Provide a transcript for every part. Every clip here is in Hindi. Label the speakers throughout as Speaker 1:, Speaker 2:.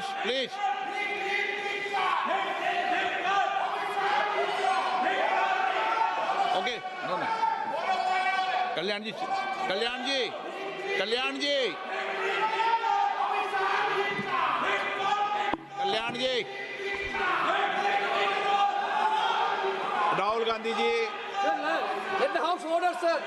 Speaker 1: Shush, please. Okay, no. Kalyan ji, Kalyan ji, Kalyan ji, Kalyan ji, Rahul Gandhi ji.
Speaker 2: Let the House order, sir.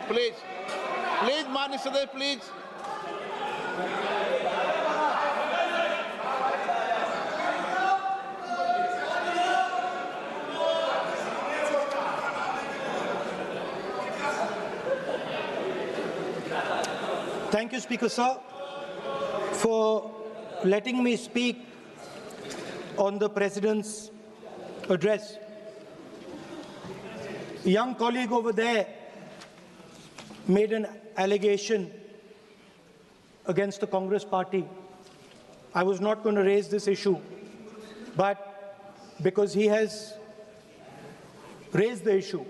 Speaker 1: Please, माननीय सदस्य, please.
Speaker 3: Thank you, Speaker Sir, for letting me speak on the President's address. A young colleague over there made an allegation against the Congress party. I was not going to raise this issue, but because he has raised the issue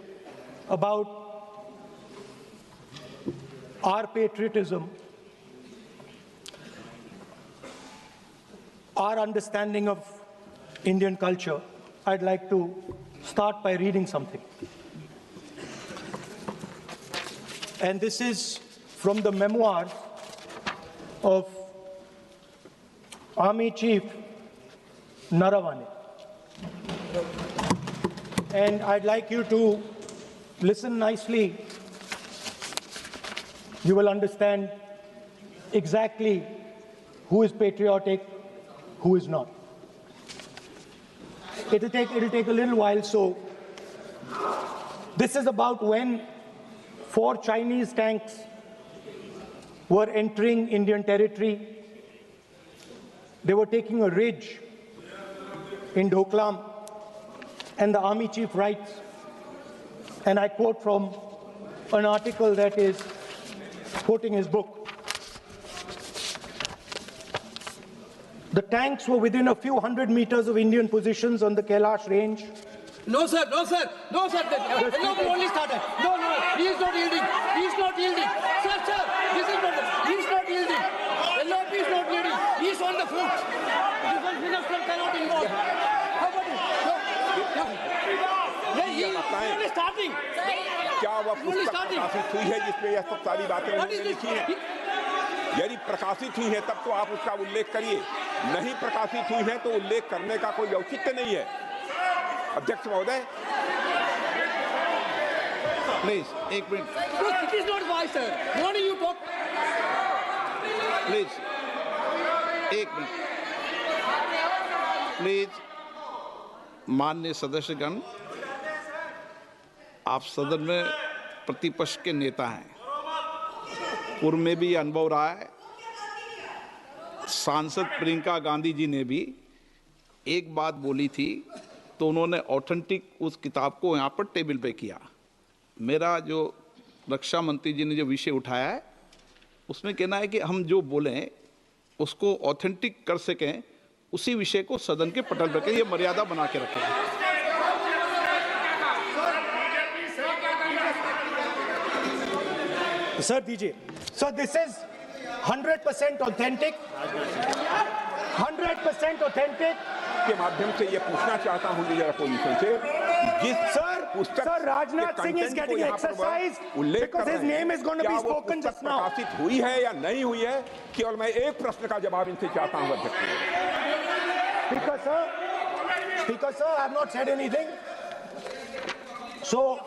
Speaker 3: about our patriotism, our understanding of Indian culture, I'd like to start by reading something. And this is from the memoirs of Army Chief Naravane. And I'd like you to listen nicely. You will understand exactly who is patriotic, who is not. It'll take a little while. So this is about when 4 Chinese tanks were entering Indian territory. They were taking a ridge in Doklam, and the Army Chief writes, and I quote from an article that is quoting his book. The tanks were within a few hundred meters of Indian positions on the Kailash range.
Speaker 2: No, sir. No, sir. No, only started. No. He is not yielding. He is not yielding. Sir. This is not. He is not yielding. LOP is not yielding. He is on the foot. Defense Minister cannot involve. How about it? No. He is only starting.
Speaker 4: क्या वह पुस्तक प्रकाशित हुई है जिसमें यह सब सारी बातें उन्होंने लिखी हैं? यदि प्रकाशित हुई है तब तो आप उसका उल्लेख करिए, नहीं प्रकाशित हुई है तो उल्लेख करने का कोई औचित्य नहीं है। अध्यक्ष महोदय,
Speaker 1: Please, एक minute.
Speaker 2: It is not wise, sir. What do you talk?
Speaker 1: Please, एक मिनट. Please, माननीय सदस्यगण, आप सदन में प्रतिपक्ष के नेता हैं. पूर्व में भी अनुभव रहा है. सांसद प्रियंका गांधी जी ने भी एक बात बोली थी तो उन्होंने ऑथेंटिक उस किताब को यहाँ पर टेबल पे किया. मेरा जो रक्षा मंत्री जी ने जो विषय उठाया है उसमें कहना है कि हम जो बोलें उसको ऑथेंटिक कर सकें, उसी विषय को सदन के पटल पर ये मर्यादा बना के रखें.
Speaker 3: Sir, DJ. So this is 100% authentic. 100% authentic.
Speaker 4: के माध्यम से ये पूछना चाहता हूं रिजर्व पोजीशन से, जिस पुस्तक
Speaker 3: Sir, Rajnath Singh is getting exercise because his name is going to be spoken just now.
Speaker 4: प्रकाशित हुई है या नहीं हुई है, केवल मैं एक प्रश्न का जवाब इनसे चाहता हूं अध्यक्ष.
Speaker 3: Speaker sir, I have not said anything. So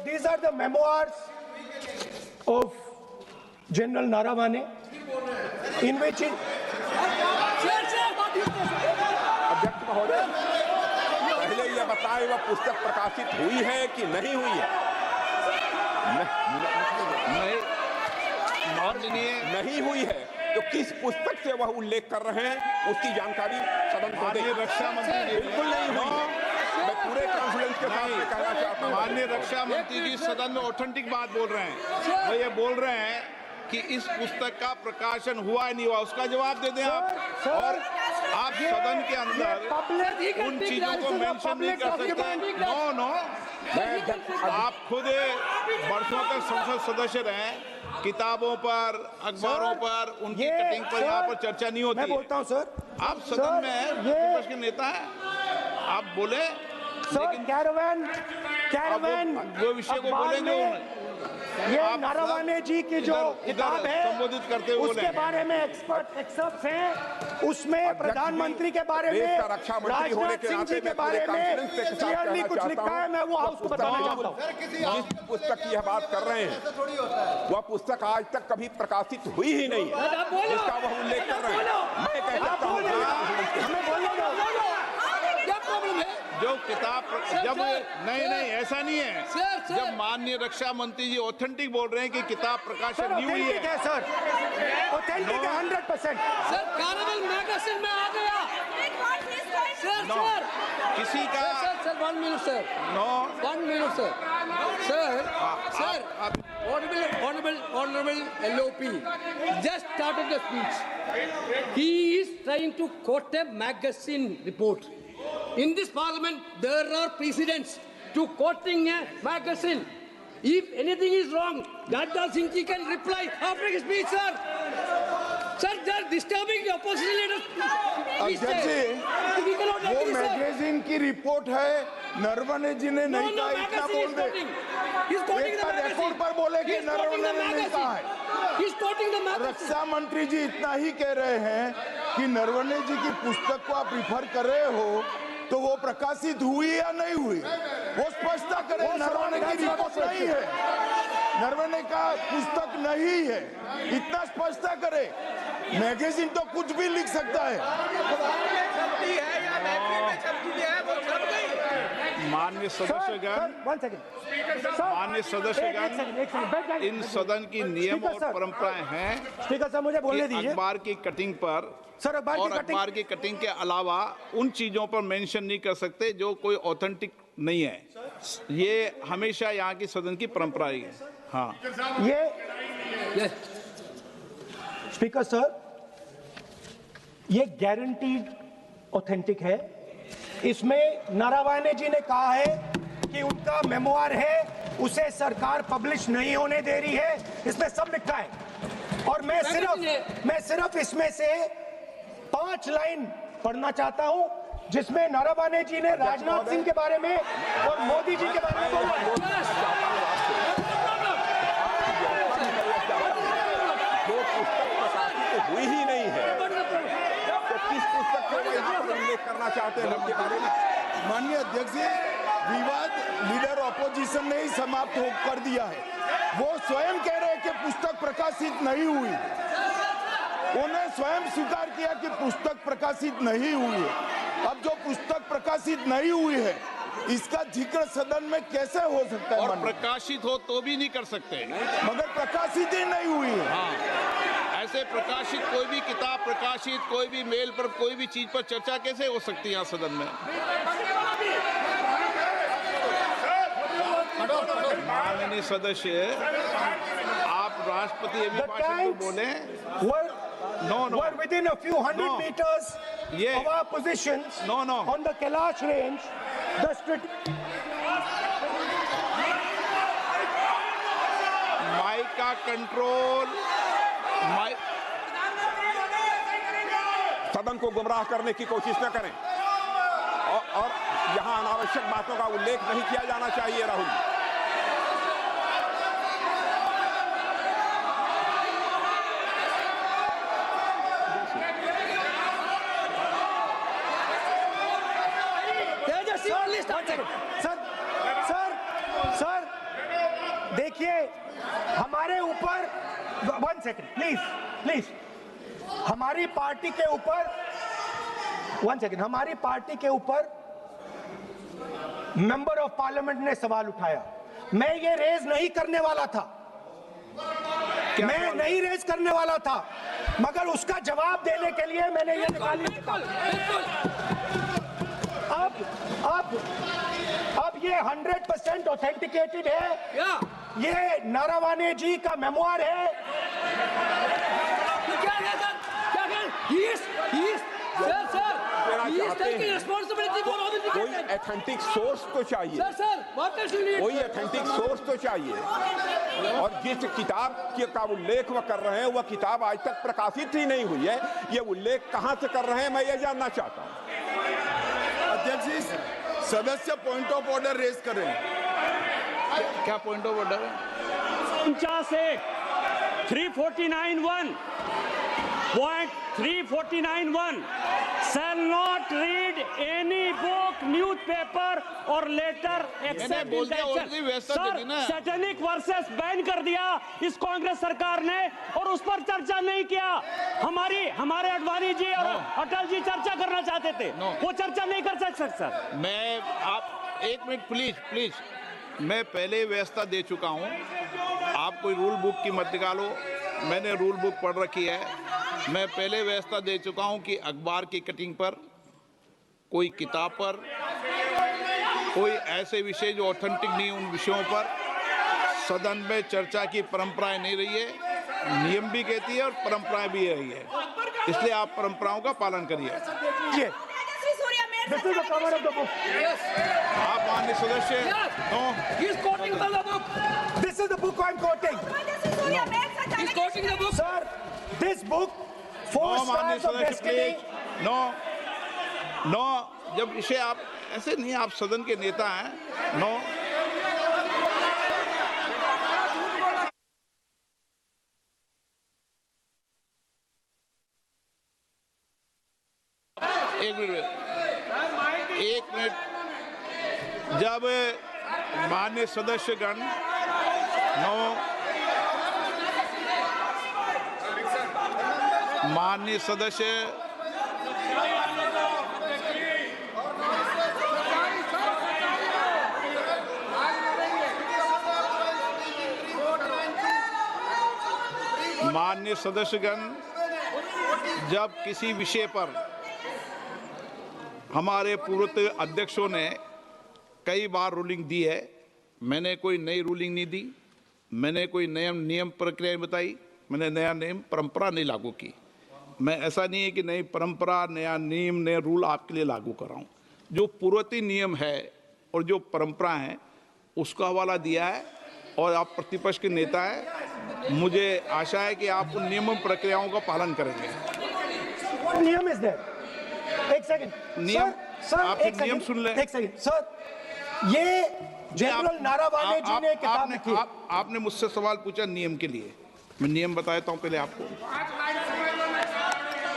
Speaker 3: these are the memoirs of General Naravane, in which
Speaker 4: अध्यक्ष महोदय, पहले यह बताएं वह पुस्तक प्रकाशित हुई है कि नहीं हुई है? नहीं हुई है तो किस पुस्तक से वह उल्लेख कर रहे हैं उसकी जानकारी सदन को दें. रक्षा मंत्री बिल्कुल नहीं हुई है. मैं पूरे कॉन्फिडेंस के साथ में कहना चाहता हूँ।
Speaker 1: माननीय रक्षा मंत्री जी सदन में ऑथेंटिक बात बोल रहे हैं। वो ये बोल रहे हैं कि इस पुस्तक का प्रकाशन हुआ है नहीं हुआ, उसका जवाब दे दें आप। और आप सदन के अंदर उन चीजों को मेंशन नहीं कर सकते। नो, आप खुद वर्षों तक संसद सदस्य रहे, किताबों पर, अखबारों पर, उनकी कटिंग पर यहाँ पर चर्चा नहीं होती।
Speaker 3: मैं बोलता हूँ सर,
Speaker 1: आप सदन में विपक्ष के नेता हैं, आप बोले,
Speaker 3: लेकिन कैरावैन
Speaker 1: वो विषय को बोलेंगे।
Speaker 3: ये नारावाने जी की जो किताब है
Speaker 1: संबोधित करते हुए
Speaker 3: उसके बारे में एक्सपर्ट एक्सर्प्ट्स हैं, उसमें प्रधानमंत्री के बारे में, राजनाथ सिंह जी के बारे में क्लियरली कुछ लिखा है। मैं वो हाउस को बताना चाहता हूँ।
Speaker 4: जिस पुस्तक की यह बात कर रहे हैं वह पुस्तक आज तक कभी प्रकाशित हुई ही नहीं है, जिसका वह उल्लेख कर रहे हैं। मैं कह सकता हूँ
Speaker 3: हमें बोलने दो।
Speaker 2: क्या प्रॉब्लम है?
Speaker 1: जो किताब जब नहीं ऐसा नहीं है।
Speaker 2: सर।
Speaker 1: जब माननीय रक्षा मंत्री जी ऑथेंटिक बोल रहे हैं कि किताब प्रकाशन नहीं हुई
Speaker 3: ऑथेंटिक
Speaker 1: है,
Speaker 3: है सर, ऑथेंटिक है 100%।
Speaker 2: सर कार्निवल मैगजीन में आ गया। सर
Speaker 1: किसी का
Speaker 2: sir 1 minute sir, 1 minute sir, honorable LOP just started the speech. He is trying to quote a magazine report. In this parliament, there are precedents to quoting a magazine. If anything is wrong, Radha Singh ji can reply after his speech, sir. Sir, they are disturbing the opposition leaders.
Speaker 5: अध्यक्ष जी, वो मैगजीन की रिपोर्ट है, नरवणे जी ने नहीं कहा, इतना बोल दे। एक बार रिकॉर्ड पर बोले कि नरवणे ने नहीं कहा है। रक्षा मंत्री जी इतना ही कह रहे हैं कि नरवणे जी की पुस्तक को आप रिफर कर रहे हो तो वो प्रकाशित हुई या नहीं हुई, वो स्पष्टता करे। नरवणे की रिपोर्ट नहीं है, नरवणे का पुस्तक नहीं है, इतना स्पष्टता करे। मैगजीन तो कुछ भी लिख सकता है।
Speaker 1: माननीय सदस्यगण, माननीय सदस्यगण, इन सदन की नियम और परंपराएं हैं।
Speaker 3: स्पीकर साहब मुझे बोलने दीजिए।
Speaker 1: अखबार की कटिंग पर
Speaker 3: सर,
Speaker 1: अखबार की कटिंग के अलावा उन चीजों पर मेंशन नहीं कर सकते जो कोई ऑथेंटिक नहीं है। ये हमेशा यहाँ की सदन की परंपरा ही है। हाँ,
Speaker 3: ये स्पीकर सर, ये गारंटीड ऑथेंटिक है। इसमें नारावाने जी ने कहा है कि उनका मेमोआर है, उसे सरकार पब्लिश नहीं होने दे रही है, इसमें सब लिखा है। और मैं सिर्फ इसमें से 5 लाइन पढ़ना चाहता हूं जिसमें नारावाने जी ने राजनाथ सिंह के बारे में और मोदी जी के बारे में बोला है।
Speaker 4: जो पुस्तक प्रकाशित हुई ही नहीं है तो किस पुस्तक को यहाँ पर उल्लेख करना चाहते हैं उनके बारे में?
Speaker 5: माननीय अध्यक्ष जी, विवाद लीडर ऑपोजिशन ने ही समाप्त कर दिया है। वो स्वयं कह रहे हैं कि पुस्तक प्रकाशित नहीं हुई, उन्हें स्वयं स्वीकार किया कि पुस्तक प्रकाशित नहीं हुई है। अब जो पुस्तक प्रकाशित नहीं हुई है इसका जिक्र सदन में कैसे हो सकता है?
Speaker 1: और प्रकाशित हो तो भी नहीं कर सकते,
Speaker 5: मगर प्रकाशित ही नहीं हुई है।
Speaker 1: हाँ, ऐसे प्रकाशित कोई भी किताब प्रकाशित, कोई भी मेल पर, कोई भी चीज पर चर्चा कैसे हो सकती है यहाँ सदन में? माननीय सदस्य, आप राष्ट्रपति अभिभाषण को बोले।
Speaker 3: Were within a few hundred meters of our positions on the Kailash range.
Speaker 1: Mike का कंट्रोल,
Speaker 4: सदन को गुमराह करने की कोशिश न करें और यहाँ अनावश्यक बातों का उल्लेख नहीं किया जाना चाहिए। राहुल,
Speaker 3: सर देखिए, हमारे ऊपर 1 सेकंड प्लीज, हमारी पार्टी के ऊपर 1 सेकंड, हमारी पार्टी के ऊपर मेंबर ऑफ पार्लियामेंट ने सवाल उठाया। मैं ये रेज नहीं करने वाला था, मैं नहीं रेज करने वाला था, मगर उसका जवाब देने के लिए मैंने ये निकाली। अब ये 100% ऑथेंटिकेटेड है। ये नारावाने जी का मेमोयर है।
Speaker 2: क्या है सर? क्या है? He is sir. He is taking responsibility for all the
Speaker 4: कोई ऑथेंटिक सोर्स तो चाहिए,
Speaker 2: Sir, what does he need?
Speaker 4: कोई ऑथेंटिक सोर्स तो चाहिए। और जिस किताब का उल्लेख वह कर रहे हैं वह किताब आज तक प्रकाशित ही नहीं हुई है। ये उल्लेख कहां से कर रहे हैं मैं ये जानना चाहता हूं।
Speaker 5: अध्यक्ष जी, सदस्य पॉइंट ऑफ ऑर्डर रेज करें।
Speaker 1: क्या पॉइंट ऑफ ऑर्डर है?
Speaker 6: 349(1) shall not read any book, newspaper or letter except
Speaker 1: बोल
Speaker 6: in
Speaker 1: दिया,
Speaker 6: action.
Speaker 1: already व्यवस्था दे दी ना।
Speaker 6: सैटेनिक वर्सेस बैन कर दिया इस कांग्रेस सरकार ने और उस पर चर्चा नहीं किया। हमारे अडवाणी जी और अटल जी चर्चा करना चाहते थे, वो चर्चा नहीं कर सकते सर।
Speaker 1: मैं आप एक मिनट प्लीज, मैं पहले व्यवस्था दे चुका हूं। आप कोई रूल बुक की मत निकालो, मैंने रूल बुक पढ़ रखी है। मैं पहले व्यवस्था दे चुका हूं कि अखबार की कटिंग पर, कोई किताब पर, कोई ऐसे विषय जो ऑथेंटिक नहीं, उन विषयों पर सदन में चर्चा की परंपराएं नहीं रही है। नियम भी कहती है और परंपराएं भी रही है, इसलिए आप परंपराओं का पालन करिए।
Speaker 3: This is the cover of the book.
Speaker 1: आप माननीय सदस्य, no,
Speaker 2: He is quoting from the book.
Speaker 3: This is the book I'm quoting.
Speaker 2: He is quoting the book.
Speaker 3: Sir, this book, Four
Speaker 1: no माननीय
Speaker 3: Stars of
Speaker 1: सदस्य
Speaker 3: Destiny.
Speaker 1: प्लीज, नो, जब इसे आप ऐसे नहीं, आप सदन के नेता हैं, नो। एक मिनट, जब माननीय सदस्यगण, नो, माननीय सदस्य, माननीय सदस्यगण, जब किसी विषय पर हमारे पूर्व अध्यक्षों ने कई बार रूलिंग दी है, मैंने कोई नई रूलिंग नहीं दी, मैंने कोई नियम प्रक्रिया बताई, मैंने नया नियम परंपरा नहीं लागू की। मैं ऐसा नहीं है कि नई परंपरा, नया नियम, नया रूल आपके लिए लागू कर रहा हूँ। जो पूर्ववर्ती नियम है और जो परंपरा है उसका हवाला दिया है, और आप प्रतिपक्ष के नेता हैं, मुझे आशा है कि आप उन नियम प्रक्रियाओं का पालन करेंगे।
Speaker 3: नियम इज देयर। एक सेकंड,
Speaker 1: नियम, आप नियम सुन लें।
Speaker 3: एक सेकंड सर, ये जनरल नारावाने जी ने किताब लिखी।
Speaker 1: आपने मुझसे सवाल पूछा नियम के लिए, मैं नियम बताता हूं पहले आपको।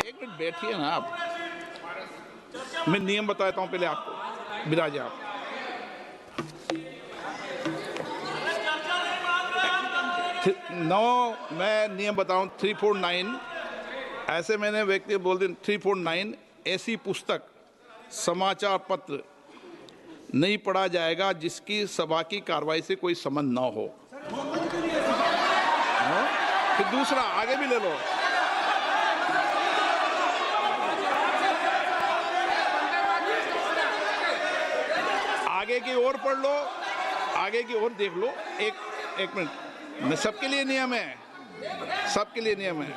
Speaker 1: एक मिनट बैठिए ना आप, मैं नियम बताता हूं पहले आपको। विराजे आप। मैं नियम बताऊं 349, ऐसे मैंने व्यक्ति बोल दी 349, ऐसी पुस्तक, समाचार पत्र नहीं पढ़ा जाएगा जिसकी सभा की कार्रवाई से कोई संबंध न हो। फिर दूसरा आगे भी ले लो, आगे की ओर पढ़ लो, आगे की ओर देख लो। एक मिनट, मैं सबके लिए नियम है, सबके लिए नियम है।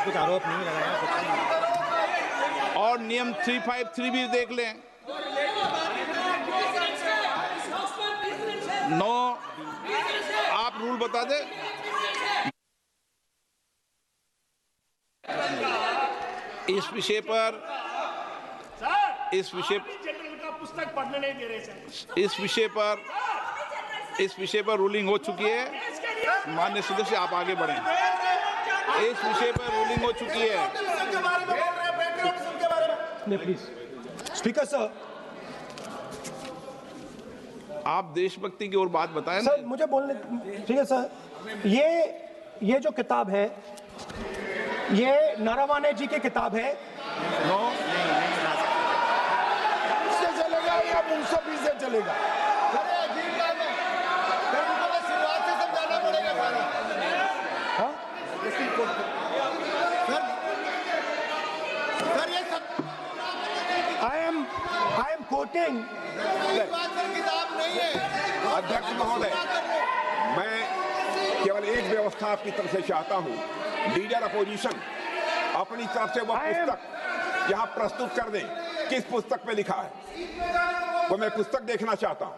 Speaker 3: कुछ आरोप नहीं लगाया।
Speaker 1: और नियम 353 भी देख लें। नो, आप रूल बता दे। इस विषय पर
Speaker 6: पुस्तक पढ़ने नहीं दे रहे सर।
Speaker 1: इस विषय पर रूलिंग हो चुकी है। माननीय सदस्य, आप आगे बढ़ें। इस विषय पर रूलिंग हो चुकी है।
Speaker 3: प्लीज स्पीकर सर,
Speaker 1: आप देशभक्ति की ओर बात बताएं ना।
Speaker 3: सर मुझे बोलने, ठीक है सर। ये जो किताब है, ये नारावाने जी की किताब है।
Speaker 1: नो,
Speaker 5: से चलेगा या मुंसफी से चलेगा?
Speaker 2: शुरुआत से समझाना पड़ेगा सारा।
Speaker 3: voting.
Speaker 4: अध्यक्ष महोदय, मैं केवल एक व्यवस्था आपकी तरफ से चाहता हूं, लीडर अपोजिशन अपनी तरफ से वह पुस्तक यहाँ प्रस्तुत कर दें। किस पुस्तक पे लिखा है वो मैं पुस्तक देखना चाहता हूँ,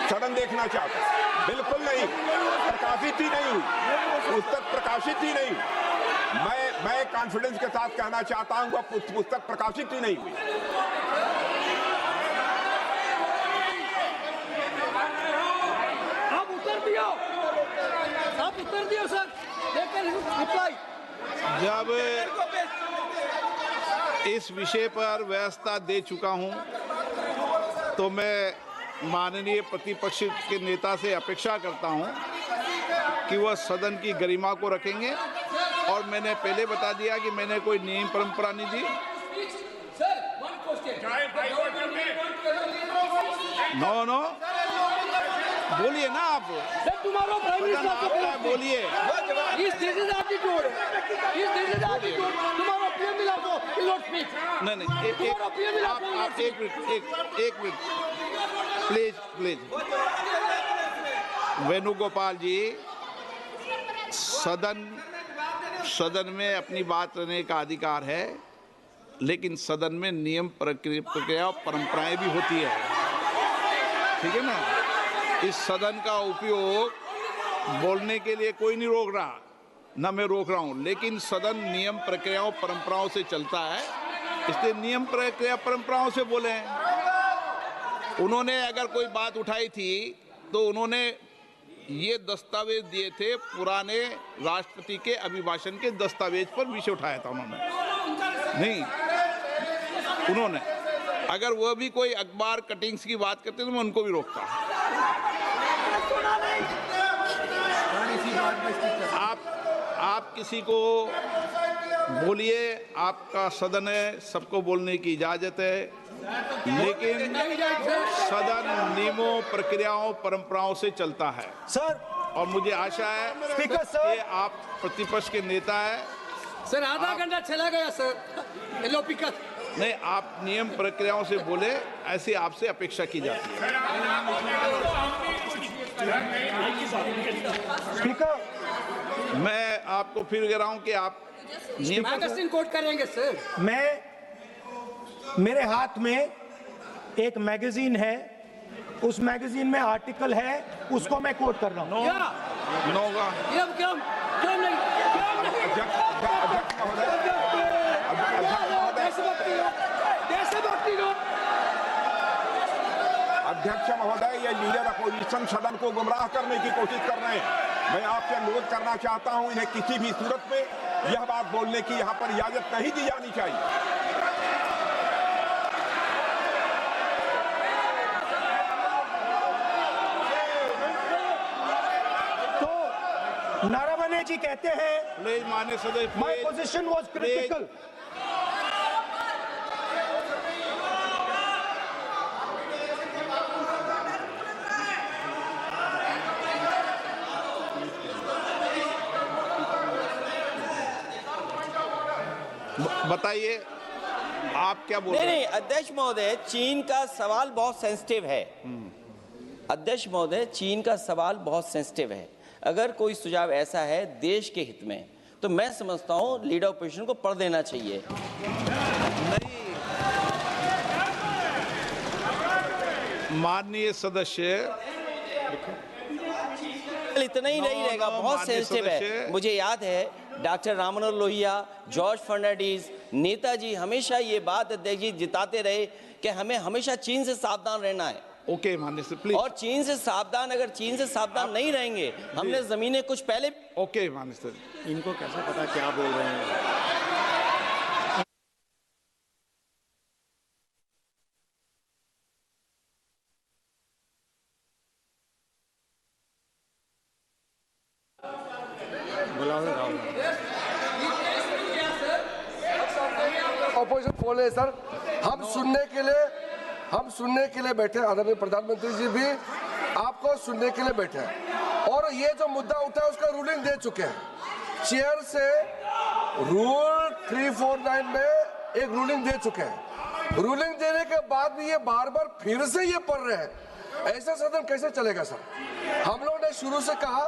Speaker 4: सदन देखना चाहता हूँ। बिल्कुल नहीं, प्रकाशित ही नहीं हुई पुस्तक, प्रकाशित ही नहीं। मैं कॉन्फिडेंस के साथ कहना चाहता हूँ वह पुस्तक प्रकाशित ही नहीं हुई।
Speaker 2: आप उत्तर दियो सर, रिप्लाई।
Speaker 1: जब इस विषय पर व्यवस्था दे चुका हूं तो मैं माननीय प्रतिपक्ष के नेता से अपेक्षा करता हूं कि वह सदन की गरिमा को रखेंगे, और मैंने पहले बता दिया कि मैंने कोई नियम परंपरा नहीं दी। नो बोलिए ना आप,
Speaker 2: तुम्हारा प्राइम मिनिस्टर
Speaker 1: बोलिए।
Speaker 2: तुम्हारा पीएम मिला तो
Speaker 1: नहीं एक मिनट प्लीज। वेणुगोपाल जी, सदन में अपनी बात करने का अधिकार है, लेकिन सदन में नियम प्रक्रिया और परंपराएं भी होती है, ठीक है ना। इस सदन का उपयोग बोलने के लिए कोई नहीं रोक रहा, ना मैं रोक रहा हूं, लेकिन सदन नियम प्रक्रियाओं परंपराओं से चलता है, इसलिए नियम प्रक्रिया परंपराओं से बोले। उन्होंने अगर कोई बात उठाई थी तो उन्होंने ये दस्तावेज दिए थे, पुराने राष्ट्रपति के अभिभाषण के दस्तावेज पर विषय उठाया था उन्होंने अगर वह भी कोई अखबार कटिंग्स की बात करते तो मैं उनको भी रोकता। आप किसी को बोलिए, आपका सदन है, सबको बोलने की इजाजत है, लेकिन सदन नियमों प्रक्रियाओं परंपराओं से चलता है
Speaker 3: सर।
Speaker 1: और मुझे आशा है
Speaker 3: स्पीकर सर,
Speaker 1: कि आप प्रतिपक्ष के नेता है
Speaker 2: सर। आधा घंटा चला गया सर, एलओपी का
Speaker 1: नहीं, आप नियम प्रक्रियाओं से बोले, ऐसी आपसे अपेक्षा की जाती है।
Speaker 3: स्पीकर,
Speaker 1: मैं आपको फिर कह रहा हूं कि आप
Speaker 2: मैगजीन कोट करेंगे सर।
Speaker 3: मेरे हाथ में एक मैगजीन है, उस मैगजीन में आर्टिकल है, उसको मैं कोट कर रहा हूँ।
Speaker 4: अध्यक्ष महोदय, ये लीडर अपोजिशन सदन को गुमराह करने की कोशिश कर रहे हैं। मैं आपसे अनुरोध करना चाहता हूं, इन्हें किसी भी सूरत में यह बात बोलने की यहां पर इजाजत नहीं दी जानी चाहिए।
Speaker 3: तो नारावने जी कहते हैं,
Speaker 1: माननीय सदस्य,
Speaker 3: माय पोजीशन वाज क्रिटिकल।
Speaker 1: बताइए आप क्या बोल रहे हैं?
Speaker 7: नहीं, अध्यक्ष महोदय, चीन का सवाल बहुत सेंसिटिव है। अध्यक्ष महोदय, चीन का सवाल बहुत सेंसिटिव है। अगर कोई सुझाव ऐसा है देश के हित में, तो मैं समझता हूं लीडर ऑपोजिशन को पढ़ देना चाहिए।
Speaker 1: नहीं, माननीय सदस्य,
Speaker 7: इतना ही नहीं रहेगा, बहुत सेंसिटिव है। मुझे याद है डॉक्टर राम मनोहर लोहिया, जॉर्ज फर्नांडिस, नेताजी हमेशा ये बात अध्यक्ष जी जिताते रहे कि हमें हमेशा चीन से सावधान रहना है।
Speaker 1: ओके माननीय सर, प्लीज।
Speaker 7: और चीन से सावधान, अगर चीन से सावधान नहीं रहेंगे, हमने जमीनें कुछ पहले।
Speaker 1: ओके माननीय सर।
Speaker 6: इनको कैसे पता क्या बोल रहे हैं?
Speaker 8: ऑपोजिशन बोल रहे सर, हम सुनने के लिए बैठे। आदरणीय प्रधानमंत्री जी भी आपको सुनने के लिए बैठे हैं, और ये जो मुद्दा उठा है उसका रूलिंग दे चुके हैं। चेयर से रूल 349 में एक रूलिंग दे चुके हैं। रूलिंग देने के बाद भी ये बार बार फिर से ये पढ़ रहे हैं, ऐसा सदन कैसे चलेगा सर? हम लोगों ने शुरू से कहा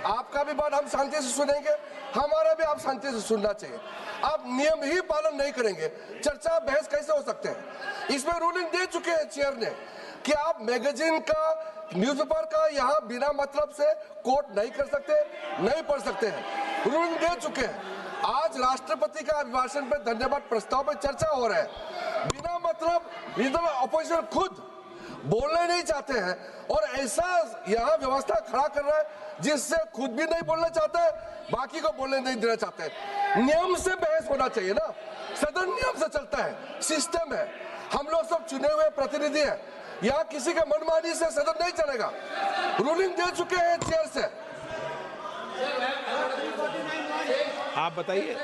Speaker 8: आपका भी बात हम शांति से सुनेंगे, हमारा भी आप शांति से सुनना चाहिए। आप नियम ही पालन नहीं करेंगे, चर्चा बहस कैसे हो सकते हैं? इसमें रूलिंग दे चुके हैं चेयर ने कि आप मैगजीन का, न्यूज़पेपर का यहाँ बिना मतलब से कोट नहीं कर सकते, नहीं पढ़ सकते हैं, रूलिंग दे चुके हैं। आज राष्ट्रपति का अभिभाषण पे धन्यवाद प्रस्ताव पे चर्चा हो रहा है, बिना मतलब लीडर अपोजिशन खुद बोलने नहीं चाहते हैं और ऐसा यहाँ व्यवस्था खड़ा कर रहा है जिससे खुद भी नहीं बोलना चाहता है, बाकी को बोलने नहीं देना चाहते हैं। नियम से बहस होना चाहिए ना, सदन नियम से चलता है, सिस्टम है, हम लोग सब चुने हुए प्रतिनिधि हैं, यहाँ किसी के मनमानी से सदन नहीं चलेगा। रूलिंग दे चुके हैं चेयर से।
Speaker 1: आप बताइए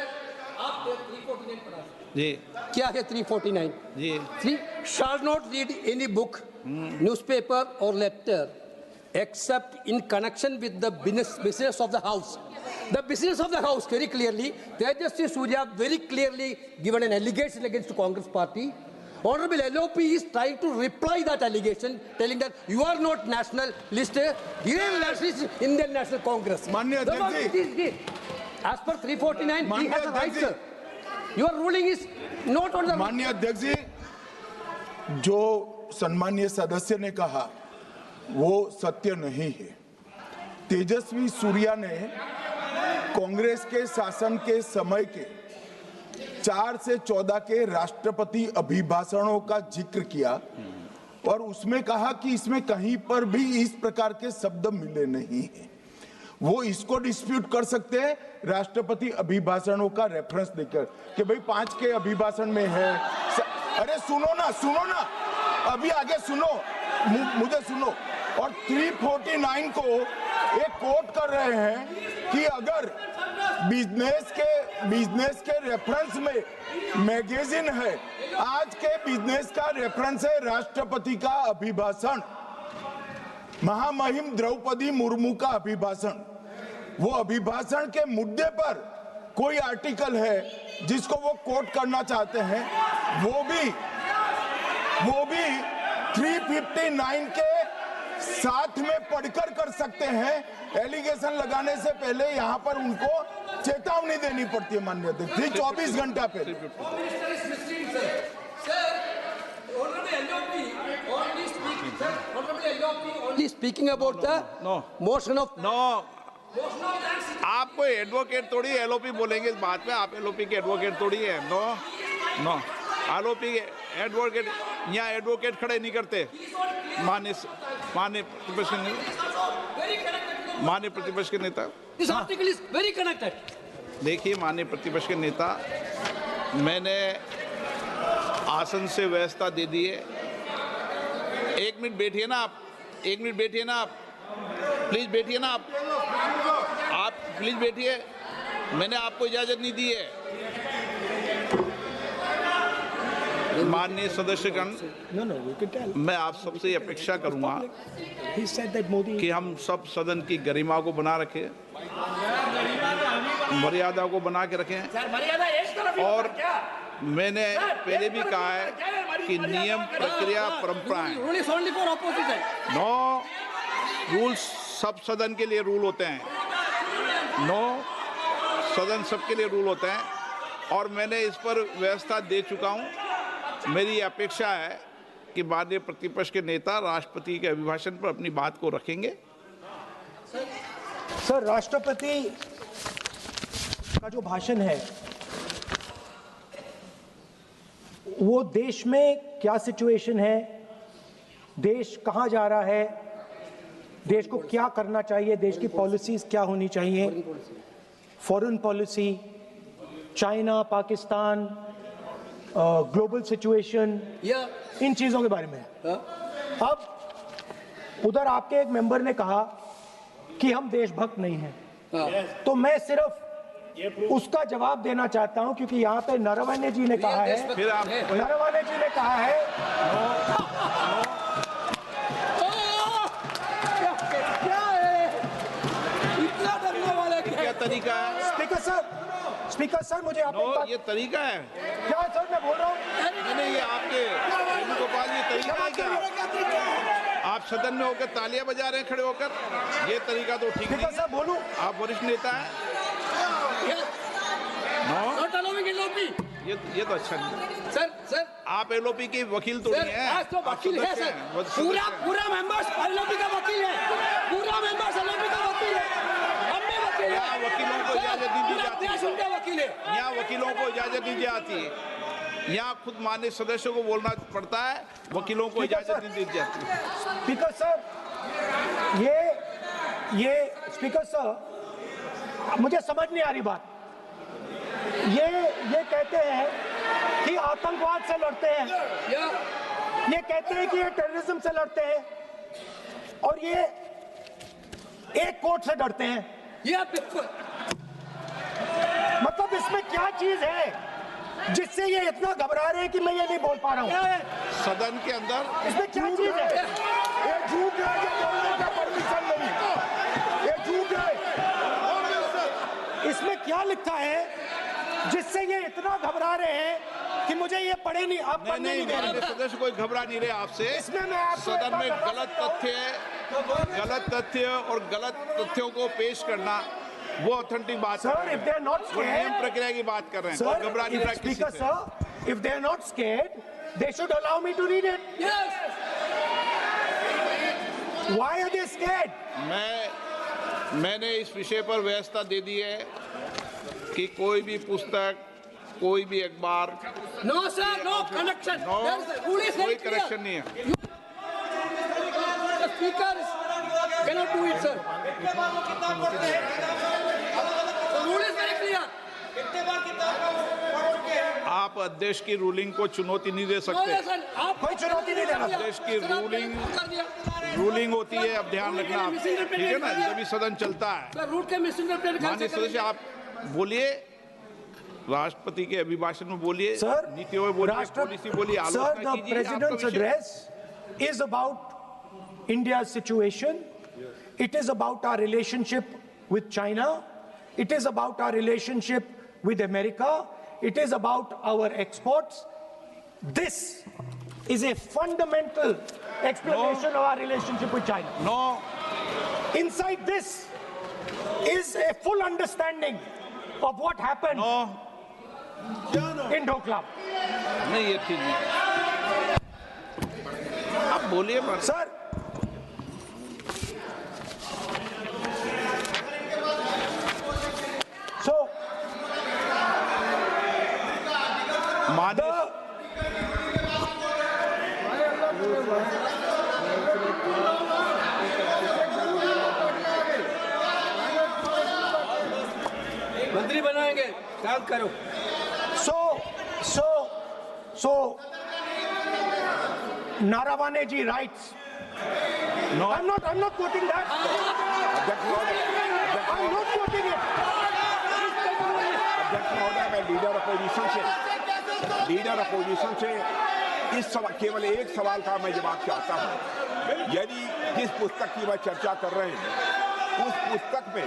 Speaker 1: जी,
Speaker 2: क्या है 349?
Speaker 1: जी,
Speaker 2: 3 shall not read any book, newspaper or letter except in connection with the business of the house. The business of the house, very clearly, Tejasvi Surya very clearly given an allegation against the Congress party. Honorable LOP is trying to reply that allegation, telling that you are not national list, Indian national, Indian National Congress.
Speaker 5: माननीय अध्यक्ष जी,
Speaker 2: as per 349, he has a right, sir. Your ruling is not on the.
Speaker 5: माननीय अध्यक्ष जी, जो सम्मानीय सदस्य ने कहा वो सत्य नहीं है। तेजस्वी सूर्या ने कांग्रेस के शासन के समय के 4 से 14 के राष्ट्रपति अभिभाषणों का जिक्र किया और उसमें कहा कि इसमें कहीं पर भी इस प्रकार के शब्द मिले नहीं हैं। वो इसको डिस्प्यूट कर सकते हैं राष्ट्रपति अभिभाषणों का रेफरेंस देकर कि भाई 5 के अभिभाषण में है। अरे सुनो ना, अभी आगे सुनो, मुझे सुनो। और 349 को एक कोट कर रहे हैं कि अगर बिजनेस के रेफरेंस में मैगजीन है, आज के बिजनेस का रेफरेंस है राष्ट्रपति का अभिभाषण, महामहिम द्रौपदी मुर्मू का अभिभाषण। वो अभिभाषण के मुद्दे पर कोई आर्टिकल है जिसको वो कोट करना चाहते हैं, वो भी 359 के साथ में पढ़कर कर सकते हैं। एलिगेशन लगाने से पहले यहाँ पर उनको चेतावनी देनी पड़ती है माननीय अध्यक्ष, 24 घंटा पहले।
Speaker 2: Only speaking about the motion of.
Speaker 1: No, आप कोई एडवोकेट थोड़ी एलओपी बोलेंगे इस बात में, आप एलओपी के एडवोकेट थोड़ी है। नो, एलओपी के एडवोकेट, यहाँ एडवोकेट खड़े नहीं करते। माननीय प्रतिपक्ष के नेता,
Speaker 2: This article is very connected.
Speaker 1: देखिए माननीय प्रतिपक्ष के नेता, मैंने आसन से व्यवस्था दे दी है। 1 मिनट बैठिए ना आप, 1 मिनट बैठिए ना आप, प्लीज बैठिए ना आप प्लीज बैठिए। मैंने आपको इजाजत नहीं दी है। माननीय सदस्यगण, मैं आप सबसे अपेक्षा करूंगा कि हम सब सदन की गरिमा को बना रखें, मर्यादा को बना के रखें। और मैंने पहले भी कहा है कि नियम, प्रक्रिया, परंपराएं, नो रूल्स सब सदन के लिए रूल होते हैं, नो सदन सबके लिए रूल होते हैं। और मैंने इस पर व्यवस्था दे चुका हूं। मेरी अपेक्षा है कि माननीय प्रतिपक्ष के नेता राष्ट्रपति के अभिभाषण पर अपनी बात को रखेंगे।
Speaker 3: सर, राष्ट्रपति का जो भाषण है वो देश में क्या सिचुएशन है, देश कहां जा रहा है, देश को क्या करना चाहिए, देश की पॉलिसीज क्या होनी चाहिए, foreign policy, China, Pakistan, global situation, इन चीजों के बारे में। अब उधर आपके एक मेंबर ने कहा कि हम देशभक्त नहीं हैं, तो मैं सिर्फ उसका जवाब देना चाहता हूं क्योंकि यहाँ पे नरवणे जी ने कहा है, नरवणे जी ने कहा है
Speaker 1: क्या तरीका है?
Speaker 3: स्पीकर सर, मुझे आप
Speaker 1: ये तरीका है।
Speaker 3: क्या सर मैं बोल रहा हूँ।
Speaker 1: नहीं, ये आपके वेणुगोपाल जी तरीका है क्या? आप सदन में होकर तालियां बजा रहे हैं खड़े होकर, ये तरीका तो ठीक नहीं है।
Speaker 3: बोलूं
Speaker 1: आप वरिष्ठ नेता हैं।
Speaker 2: Not allowing LOP.
Speaker 1: ये तो अच्छा नहीं है।
Speaker 2: सर
Speaker 1: आप एलओपी के वकील तो नहीं है।
Speaker 2: आज तो वकील है सर, पूरा मेंबर्स एलओपी का वकील है, पूरा मेंबर्स एलओपी का वकील है, हम भी वकील हैं।
Speaker 1: यहाँ वकीलों को इजाजत दी जाती है,
Speaker 2: उनका वकील है।
Speaker 1: यहाँ वकीलों को इजाजत दी जाती है, यहाँ खुद माननीय सदस्यों को बोलना पड़ता है, वकीलों को इजाजत नहीं दी जाती है।
Speaker 3: स्पीकर सर, ये स्पीकर सर, मुझे समझ नहीं आ रही बात। ये कहते हैं कि आतंकवाद से लड़ते हैं, ये कहते हैं कि ये टेररिज्म से लड़ते हैं, और ये एक कोर्ट से डरते हैं। मतलब इसमें क्या चीज है जिससे ये इतना घबरा रहे हैं कि मैं ये नहीं बोल पा रहा हूँ?
Speaker 1: सदन के अंदर
Speaker 3: इसमें क्या चीज है?
Speaker 5: ये झूठ है, ये बोलने का परमिशन नहीं, ये झूठ है।
Speaker 3: इसमें क्या लिखा है जिससे ये इतना घबरा रहे हैं कि मुझे ये पढ़े नहीं, आप पढ़ने नहीं दे रहे।
Speaker 1: सदस्य कोई घबरा नहीं रहे आपसे।
Speaker 3: इसमें मैं आपको
Speaker 1: सदन में गलत तथ्य और गलत तथ्यों को पेश करना वो ऑथेंटिक बात
Speaker 3: Sir, if they are not
Speaker 1: वो नियम
Speaker 3: scared,
Speaker 1: प्रक्रिया की बात कर रहे हैं।
Speaker 3: sir,
Speaker 1: कोई घबरा नहीं रहा किसी
Speaker 3: Speaker
Speaker 1: से।
Speaker 3: sir, if they are not scared, they should allow me to read it.
Speaker 2: Yes.
Speaker 3: Why are they scared?
Speaker 1: मैंने इस विषय पर व्यवस्था दे दी है कि कोई भी पुस्तक, कोई भी अखबार,
Speaker 2: No sir, no connection.
Speaker 1: No,
Speaker 2: Rule is very
Speaker 1: कोई
Speaker 2: clear.
Speaker 1: करेक्शन नहीं है।
Speaker 2: The speaker cannot do it, sir. The rule is very clear.
Speaker 1: आप अध्यक्ष की रूलिंग को चुनौती नहीं दे
Speaker 2: No,
Speaker 1: सकते।
Speaker 2: yes, sir. आप
Speaker 3: कोई चुनौती नहीं देना।
Speaker 1: अध्यक्ष की रूलिंग होती है, अब ध्यान रखना आप, ठीक है ना, जब भी सदन चलता है।
Speaker 2: सर रूट के मिसइंटरप्रेट
Speaker 1: माननीय सदस्य आप बोलिए, राष्ट्रपति के अभिभाषण में बोलिए,
Speaker 3: Sir,
Speaker 1: नीतियों में बोलिए, पॉलिसी बोलिए,
Speaker 3: Sir,
Speaker 1: आलोचना
Speaker 3: the
Speaker 1: कीजिए।
Speaker 3: President's
Speaker 1: आपका विषय-
Speaker 3: address is about India's situation. It is about our relationship with China. It is about our relationship with America. It is about our exports. This is a fundamental explanation of our relationship with China.
Speaker 1: No,
Speaker 3: Inside this is a full understanding of what happened
Speaker 1: no,
Speaker 3: in Doklam.
Speaker 1: नहीं ये ठीक नहीं। आप बोलिए पर
Speaker 3: Sir, so
Speaker 1: माननीय
Speaker 2: मंत्री बनाएंगे, काम करो।
Speaker 3: So, Naravane ji writes.
Speaker 1: No.
Speaker 3: I'm not quoting that.
Speaker 4: अध्यक्ष महोदय,
Speaker 3: I'm not quoting it.
Speaker 4: अध्यक्ष महोदय, मैं लीडर अपोजिशन से इस केवल एक सवाल का मैं जवाब चाहता हूं। यदि जिस पुस्तक की वह चर्चा कर रहे हैं उस पुस्तक में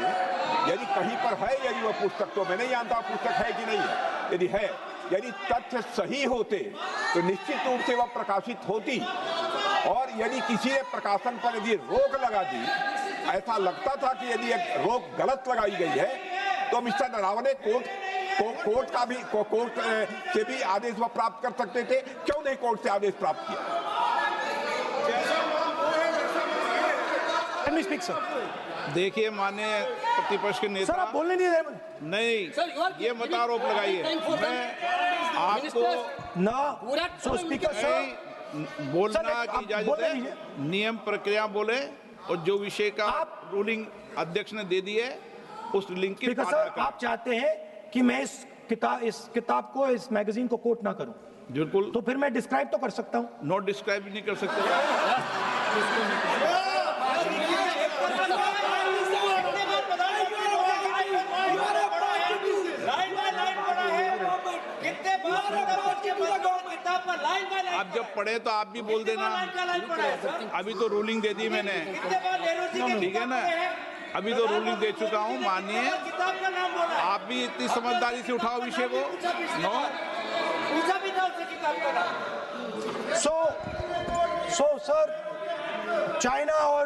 Speaker 4: यदि कहीं पर है, यदि वह पुस्तक, तो मैं नहीं जानता पुस्तक है कि नहीं है, यदि है, यदि तथ्य सही होते तो निश्चित रूप से वह प्रकाशित होती, और यदि किसी ने प्रकाशन पर यदि रोक लगा दी, ऐसा लगता था कि यदि एक रोक गलत लगाई गई है, तो मिस्टर नरावने कोर्ट से भी आदेश वह प्राप्त कर सकते थे। क्यों नहीं कोर्ट से आदेश प्राप्त किया?
Speaker 3: Let me speak, sir.
Speaker 1: देखिए माननीय प्रतिपक्ष के
Speaker 3: Sir,
Speaker 1: नेता,
Speaker 3: आप बोलने नहीं दे रहे।
Speaker 1: नहीं
Speaker 2: Sir, you are
Speaker 1: ये मत आरोप लगाइए। मैं आपको
Speaker 3: No. So, Speaker, sir.
Speaker 1: बोलना
Speaker 3: Sir,
Speaker 1: की
Speaker 3: आप
Speaker 1: इजाजत
Speaker 3: बोले
Speaker 1: है,
Speaker 3: लीजिए।
Speaker 1: नियम प्रक्रिया बोले, और जो विषय का रूलिंग अध्यक्ष ने दे दी है उस लिंक की
Speaker 3: Speaker,
Speaker 1: पालना
Speaker 3: sir,
Speaker 1: करें।
Speaker 3: आप चाहते हैं कि मैं इस किताब को, इस मैगजीन को कोट ना करूं,
Speaker 1: बिल्कुल,
Speaker 3: तो फिर मैं डिस्क्राइब तो कर सकता हूं।
Speaker 1: नोट डिस्क्राइब नहीं कर सकते। आप जब पढ़े तो आप भी बोल देना। अभी तो रूलिंग दे दी मैंने, ठीक है ना, अभी तो रूलिंग दे चुका हूँ। मानिए आप भी इतनी समझदारी से उठाओ विषय को। नो
Speaker 3: So सर, चाइना और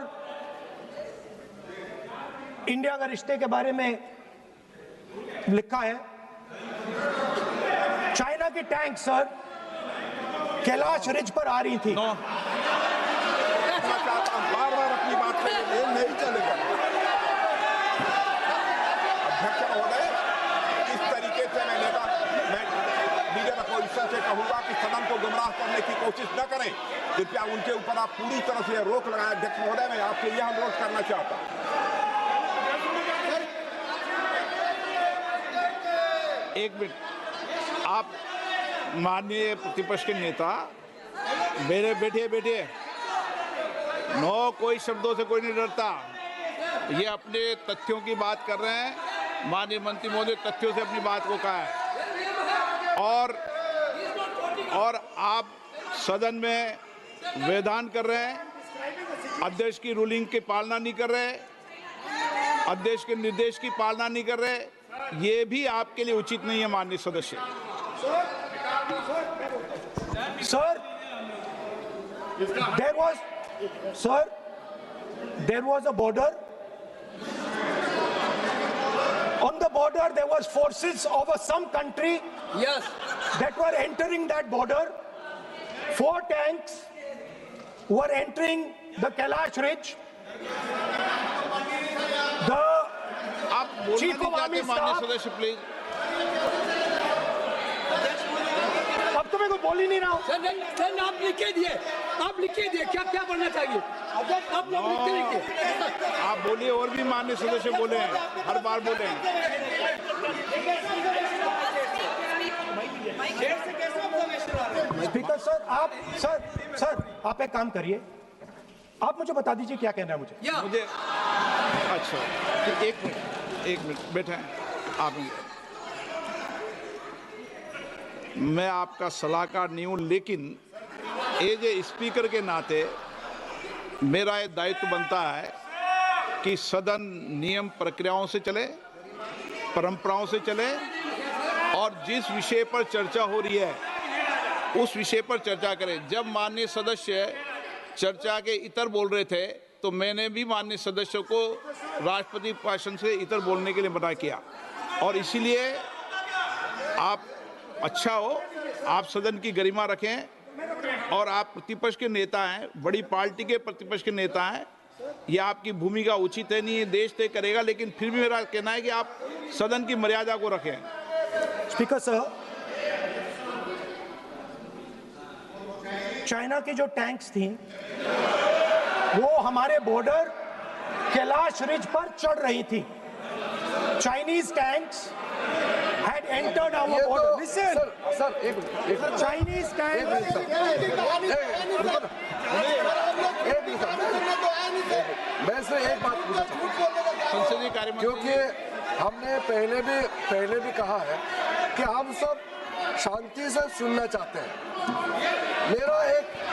Speaker 3: इंडिया का रिश्ते के बारे में लिखा है, चाइना की टैंक सर कैलाश रिज पर आ रही थी।
Speaker 4: बार-बार अपनी बात पे नहीं चलेगा। अध्यक्ष महोदय, इस तरीके से मैं लीडर अपोजिशन से कहूंगा कि सदन को गुमराह करने की कोशिश न करें। कृपया उनके ऊपर आप पूरी तरह से रोक लगाएं। अध्यक्ष महोदय, मैं आपसे यह अनुरोध करना चाहता हूं।
Speaker 1: एक मिनट, आप माननीय प्रतिपक्ष के नेता मेरे बैठिए। नो, कोई शब्दों से कोई नहीं डरता। ये अपने तथ्यों की बात कर रहे हैं। माननीय मंत्री महोदय तथ्यों से अपनी बात को कहा है और आप सदन में वेदान कर रहे हैं, अध्यक्ष की रूलिंग की पालना नहीं कर रहे, अध्यक्ष के निर्देश की पालना नहीं कर रहे। ये भी आपके लिए उचित नहीं है माननीय सदस्य।
Speaker 3: Sir, there was a border. On the border, there was forces of some country.
Speaker 2: Yes.
Speaker 3: That were entering that border. 4 tanks were entering the Kailash Ridge. The Chief of Army
Speaker 1: माननीय
Speaker 3: Staff.
Speaker 1: सदस्य प्लीज।
Speaker 3: अब तो मैं कोई बोल ही नहीं रहा हूँ।
Speaker 2: सर आप लिख के दिए क्या बनना चाहिए आप लोग लिखते
Speaker 1: आप बोलिए, और भी माननीय सदस्य बोले हैं, हर बार बोले हैं।
Speaker 3: स्पीकर सर आप एक काम करिए, आप मुझे बता दीजिए क्या कहना है मुझे।
Speaker 1: अच्छा, तो एक मिनट बैठे हैं आप। मैं आपका सलाहकार नहीं हूं, लेकिन एज ए स्पीकर के नाते मेरा ये दायित्व बनता है कि सदन नियम प्रक्रियाओं से चले, परंपराओं से चले और जिस विषय पर चर्चा हो रही है उस विषय पर चर्चा करें। जब माननीय सदस्य चर्चा के इतर बोल रहे थे तो मैंने भी माननीय सदस्यों को राष्ट्रपति भाषण से इतर बोलने के लिए मना किया, और इसीलिए आप अच्छा हो, आप सदन की गरिमा रखें और आप प्रतिपक्ष के नेता हैं, बड़ी पार्टी के प्रतिपक्ष के नेता हैं। ये आपकी भूमिका उचित है नहीं, ये देश तय करेगा, लेकिन फिर भी मेरा कहना है कि आप सदन की मर्यादा को रखें।
Speaker 3: स्पीकर सर, चाइना की जो टैंक्स थी वो हमारे बॉर्डर कैलाश रिज पर चढ़ रही थी। Chinese tanks had entered our border. Listen,
Speaker 8: sir
Speaker 3: Chinese tanks.
Speaker 8: मैं से एक बात पूछना चाहूँगा,
Speaker 1: संसदीय कार्य मंत्री,
Speaker 8: क्योंकि हमने पहले भी कहा है कि हम सब शांति से सुनना चाहते हैं। मेरा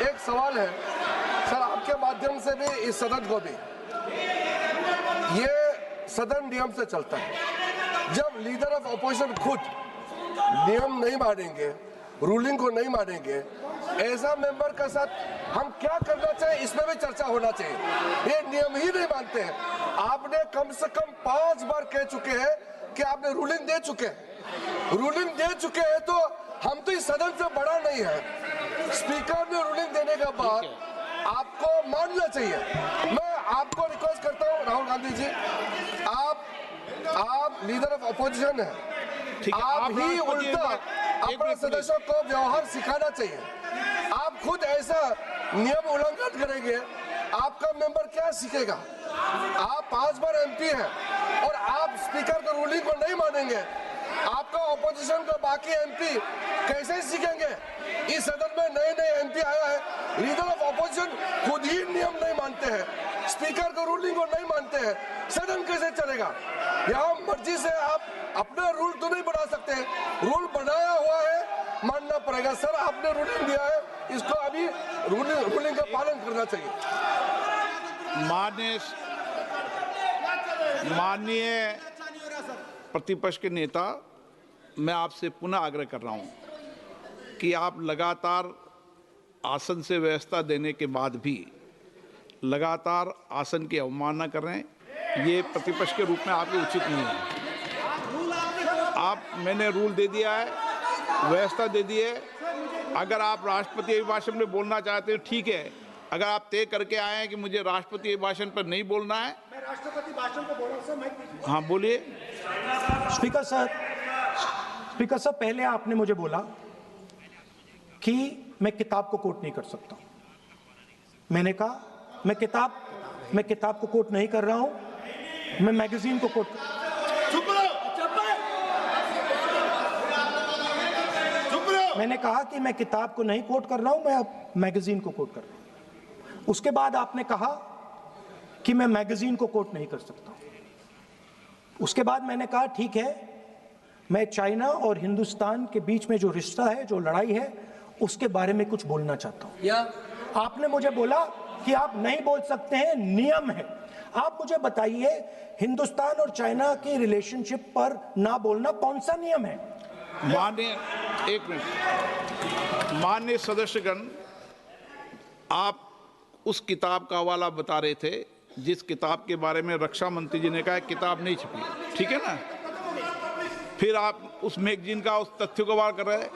Speaker 8: एक सवाल है सर, आपके माध्यम से भी इस सदन को भी, ये सदन नियम से चलता है। जब लीडर ऑफ अपोजिशन खुद नियम नहीं मानेंगे, रूलिंग को नहीं मानेंगे, ऐसा मेंबर के साथ हम क्या करना चाहिए, इसमें भी चर्चा होना चाहिए। ये नियम ही नहीं मानते हैं। आपने कम से कम 5 बार कह चुके हैं कि आपने रूलिंग दे चुके हैं, तो हम तो इस सदन से बड़ा नहीं है। स्पीकर ने रूलिंग देने के बाद आपको मानना चाहिए। मैं आपको रिक्वेस्ट करता हूँ राहुल गांधी जी, आप लीडर ऑफ अपोजिशन है, आप ही उल्टा अपने सदस्यों को व्यवहार सिखाना चाहिए। आप खुद ऐसा नियम उल्लंघन करेंगे, आपका मेंबर क्या सीखेगा? आप 5 बार एमपी हैं और आप स्पीकर के रूलिंग को नहीं मानेंगे, आपका ऑपोजिशन का बाकी एमपी कैसे सीखेंगे? इस सदन में नए एमपी आया है, लीडर ऑफ ऑपोजिशन खुद ही नियम नहीं मानते हैं, स्पीकर का रूलिंग को नहीं मानते हैं, सदन कैसे चलेगा? यहाँ मर्जी से आप अपना रूल तो नहीं बना सकते, रूल बनाया हुआ है, मानना पड़ेगा। सर, आपने रूलिंग दिया है, इसको अभी रूलिंग का पालन करना चाहिए।
Speaker 1: माननीय प्रतिपक्ष के नेता, मैं आपसे पुनः आग्रह कर रहा हूं कि आप लगातार आसन से व्यवस्था देने के बाद भी लगातार आसन की अवमानना कर रहे हैं, ये प्रतिपक्ष के रूप में आपके उचित नहीं है। मैंने रूल दे दिया है, व्यवस्था दे दी है। अगर आप राष्ट्रपति अभिभाषण में बोलना चाहते हैं ठीक है, अगर आप तय करके आए हैं कि मुझे राष्ट्रपति अभिभाषण पर नहीं बोलना है।
Speaker 3: मैं राष्ट्रपति भाषण पे बोल रहा हूं सर, माइक।
Speaker 1: हाँ बोलिए।
Speaker 3: स्पीकर सर, पहले आपने मुझे बोला कि मैं किताब को कोट नहीं कर सकता। मैंने कहा मैं किताब को कोट नहीं कर रहा हूं, मैं मैगजीन को कोट। मैंने कहा कि मैं किताब को नहीं कोट कर रहा हूं, मैं अब मैगजीन को कोट कर रहा हूं। उसके बाद आपने कहा कि मैं मैगजीन को कोट नहीं कर सकता। उसके बाद मैंने कहा ठीक है, मैं चाइना और हिंदुस्तान के बीच में जो रिश्ता है, जो लड़ाई है, उसके बारे में कुछ बोलना चाहता हूं। आपने मुझे बोला कि आप नहीं बोल सकते हैं, नियम है। आप मुझे बताइए, हिंदुस्तान और चाइना की रिलेशनशिप पर ना बोलना कौन सा नियम है?
Speaker 1: माननीय सदस्यगण, आप उस किताब का हवाला बता रहे थे जिस किताब के बारे में रक्षा मंत्री जी ने कहा किताब नहीं छपी, ठीक है ना। फिर आप उस मैगजीन का उस तथ्य को वार कर रहे हैं।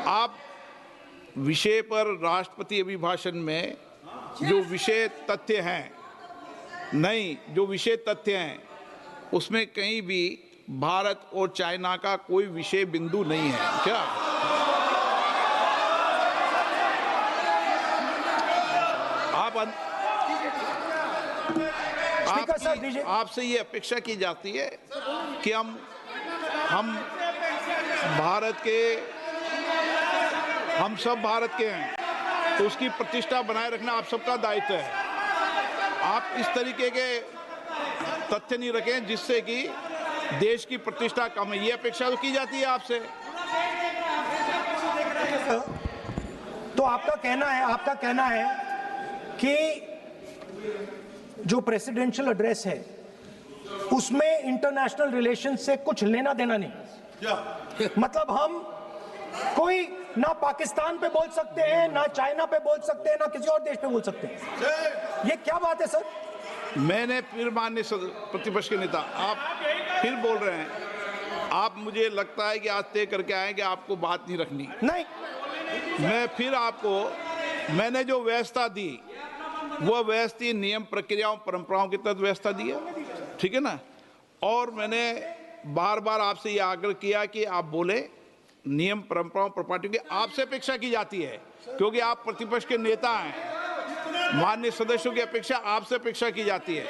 Speaker 1: आप विषय पर राष्ट्रपति अभिभाषण में जो विषय तथ्य हैं, नहीं, जो विषय तथ्य हैं उसमें कहीं भी भारत और चाइना का कोई विषय बिंदु नहीं है क्या? आपसे ये अपेक्षा की जाती है कि हम भारत के, हम सब भारत के हैं, तो उसकी प्रतिष्ठा बनाए रखना आप सबका दायित्व है। आप इस तरीके के तथ्य नहीं रखें जिससे कि देश की प्रतिष्ठा कम है, ये अपेक्षा तो की जाती है आपसे।
Speaker 3: तो आपका कहना है कि जो प्रेसिडेंशियल एड्रेस है उसमें इंटरनेशनल रिलेशन से कुछ लेना देना नहीं। मतलब हम कोई ना पाकिस्तान पे बोल सकते हैं, ना चाइना पे बोल सकते हैं, ना किसी और देश पे बोल सकते हैं। ये क्या बात है सर?
Speaker 1: मैंने फिर, माननीय प्रतिपक्ष के नेता, आप फिर बोल रहे हैं। आप, मुझे लगता है कि आज तय करके आए कि आपको बात नहीं रखनी।
Speaker 3: नहीं,
Speaker 1: मैं फिर आपको, मैंने जो व्यवस्था दी वो व्यवस्था नियम, प्रक्रियाओं, परंपराओं की तहत व्यवस्था दी है, ठीक है ना। और मैंने बार बार आपसे ये आग्रह किया कि आप बोले, नियम, परंपराओं, प्रॉपर्टी की आपसे अपेक्षा की जाती है क्योंकि आप प्रतिपक्ष के नेता हैं। माननीय सदस्यों की अपेक्षा आपसे अपेक्षा की जाती है।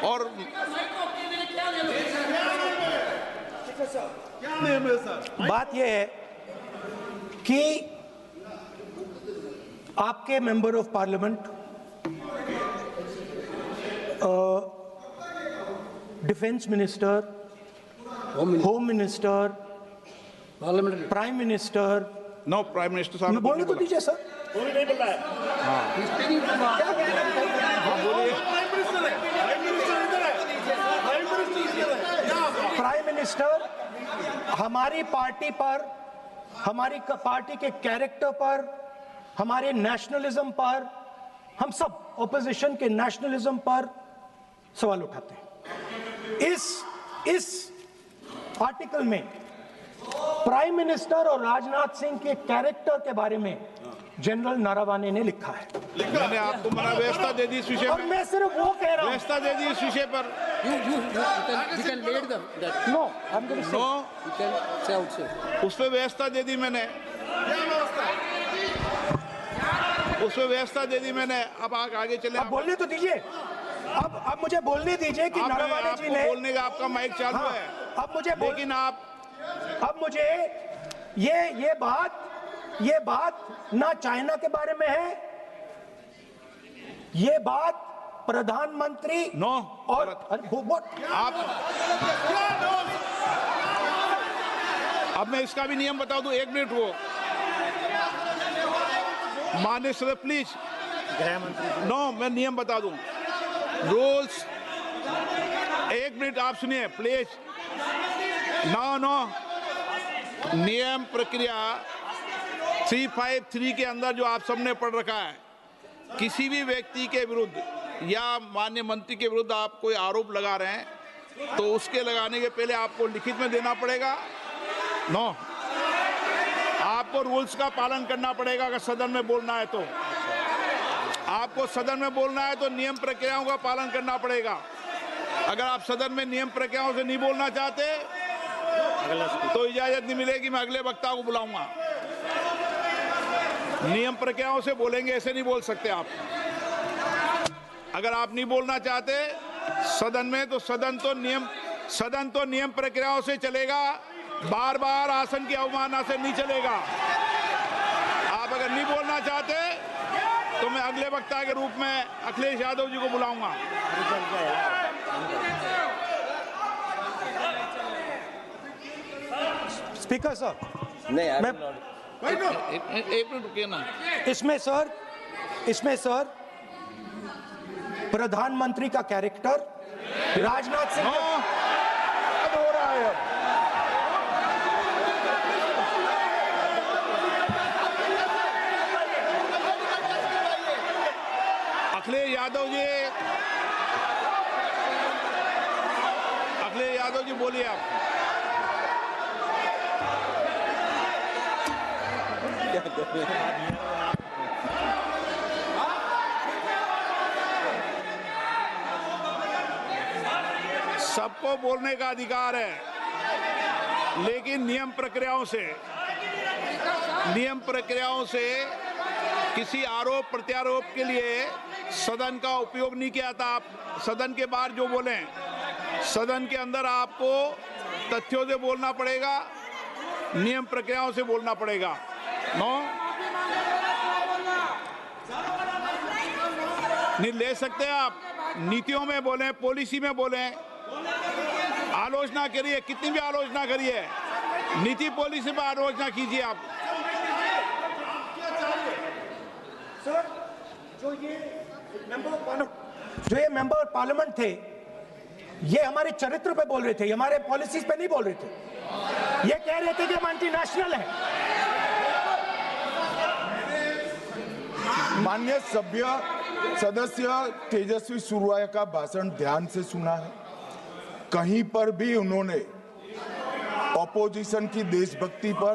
Speaker 1: और
Speaker 3: बात यह है कि आपके member of parliament, defence minister, home minister, prime minister,
Speaker 1: no, prime minister साहब
Speaker 3: बोलने तो दीजिए सर। प्राइम मिनिस्टर हमारी पार्टी पर, हमारी पार्टी के कैरेक्टर पर, हमारे नेशनलिज्म पर, हम सब ऑपोजिशन के नेशनलिज्म पर सवाल उठाते हैं। इस आर्टिकल में प्राइम मिनिस्टर और राजनाथ सिंह के कैरेक्टर के बारे में जनरल नारावाने ने लिखा है।
Speaker 1: मैंने आपको मना व्यवस्था दे दी इस विषय
Speaker 3: और
Speaker 1: में।
Speaker 3: मैं सिर्फ वो कह रहा हूं,
Speaker 1: व्यवस्था दे दी इस विषय पर। उस पर व्यवस्था दे दी मैंने, उस पर व्यवस्था दे दी मैंने। अब आगे चले।
Speaker 3: अब बोलने तो दीजिए। अब मुझे बोलने दीजिए कि नारावाने जी ने,
Speaker 1: बोलने का आपका माइक चालू है।
Speaker 3: अब मुझे,
Speaker 1: लेकिन
Speaker 3: अब मुझे ये बात ना चाइना के बारे में है, ये बात प्रधानमंत्री और
Speaker 1: आप, अब मैं इसका भी नियम बता दूं, 1 मिनट वो, माननीय सर प्लीज, मैं नियम बता दूं, रूल्स, 1 मिनट आप सुनिए प्लीज। नो, नियम, प्रक्रिया 353 के अंदर जो आप सबने पढ़ रखा है, किसी भी व्यक्ति के विरुद्ध या माननीय मंत्री के विरुद्ध आप कोई आरोप लगा रहे हैं तो उसके लगाने के पहले आपको लिखित में देना पड़ेगा। नो, आपको रूल्स का पालन करना पड़ेगा। अगर सदन में बोलना है तो आपको सदन में बोलना है तो नियम प्रक्रियाओं का पालन करना पड़ेगा। अगर आप सदन में नियम प्रक्रियाओं से नहीं बोलना चाहते तो इजाजत नहीं मिलेगी, मैं अगले वक्ता को बुलाऊंगा। नियम प्रक्रियाओं से बोलेंगे, ऐसे नहीं बोल सकते आप। अगर आप नहीं बोलना चाहते सदन में तो सदन तो नियम प्रक्रियाओं से चलेगा, बार बार आसन की अवमानना से नहीं चलेगा। आप अगर नहीं बोलना चाहते तो मैं अगले वक्ता के रूप में अखिलेश यादव जी को बुलाऊंगा।
Speaker 3: स्पीकर सर,
Speaker 7: नहीं
Speaker 3: मैं
Speaker 1: एक मिनट रुकिए ना।
Speaker 3: इसमें सर प्रधानमंत्री का कैरेक्टर राजनाथ सिंह
Speaker 5: हो रहा है अब।
Speaker 1: अखिलेश यादव जी बोलिए आप। सबको बोलने का अधिकार है, लेकिन नियम प्रक्रियाओं से किसी आरोप प्रत्यारोप के लिए सदन का उपयोग नहीं किया था। आप सदन के बाहर जो बोलें, सदन के अंदर आपको तथ्यों से बोलना पड़ेगा, नियम प्रक्रियाओं से बोलना पड़ेगा। नो, नहीं ले सकते आप। नीतियों में बोलें, पॉलिसी में बोलें, आलोचना करिए, कितनी भी आलोचना करिए, नीति पॉलिसी पर आलोचना कीजिए आप।
Speaker 3: सर, जो ये मेंबर पार्लियामेंट थे, ये हमारे चरित्र पे बोल रहे थे, हमारे पॉलिसीज पे नहीं बोल रहे थे। ये कह रहे थे कि हम एंटी नेशनल है।
Speaker 5: माननीय सदस्य तेजस्वी सूर्या का भाषण ध्यान से सुना है। कहीं पर भी उन्होंने ऑपोजिशन की देशभक्ति पर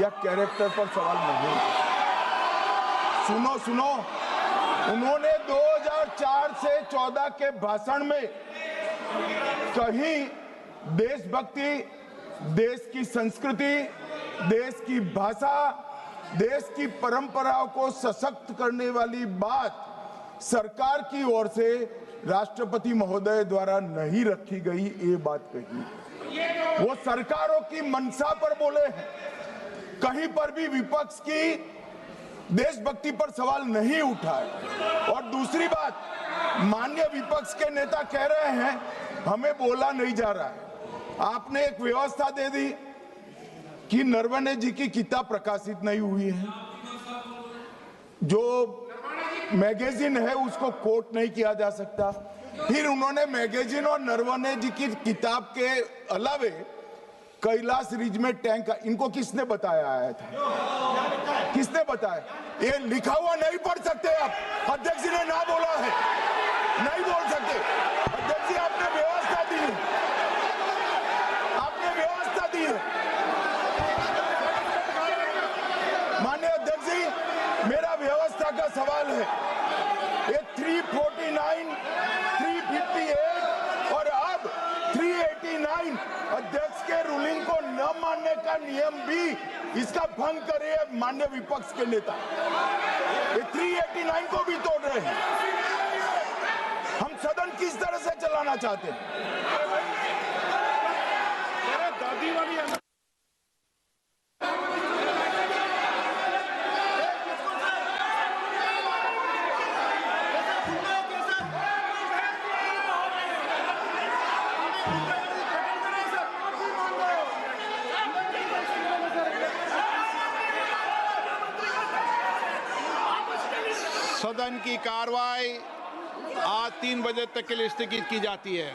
Speaker 5: या कैरेक्टर पर सवाल नहीं। सुनो, उन्होंने 2004 से 14 के भाषण में कहीं देशभक्ति, देश की संस्कृति, देश की भाषा, देश की परंपराओं को सशक्त करने वाली बात सरकार की ओर से राष्ट्रपति महोदय द्वारा नहीं रखी गई, ये बात कही। वो सरकारों की मंशा पर बोले हैं। कहीं पर भी विपक्ष की देशभक्ति पर सवाल नहीं उठाए। और दूसरी बात, माननीय विपक्ष के नेता कह रहे हैं हमें बोला नहीं जा रहा है। आपने एक व्यवस्था दे दी कि नरवणे जी की किताब प्रकाशित नहीं हुई है, जो मैगजीन है उसको कोट नहीं किया जा सकता। फिर उन्होंने मैगजीन और नरवणे जी की किताब के अलावे कैलाश रिज में टैंक, इनको किसने बताया आया था? किसने बताया? ये लिखा हुआ नहीं पढ़ सकते आप। अध्यक्ष जी ने ना बोला है, नहीं बोल सकते। अध्यक्ष जी आपने व्यवस्था दी है, आपने व्यवस्था दी है। माननीय अध्यक्ष जी, मेरा व्यवस्था का सवाल है। ये 349, 358 और अब 389 अध्यक्ष के रूलिंग को न मानने का नियम भी इसका भंग करे माननीय विपक्ष के नेता। ये 389 को भी तोड़ रहे हैं। हम सदन किस तरह से चलाना चाहते हैं?
Speaker 1: सदन की कार्रवाई आज 3 बजे तक के लिए स्थगित की जाती है।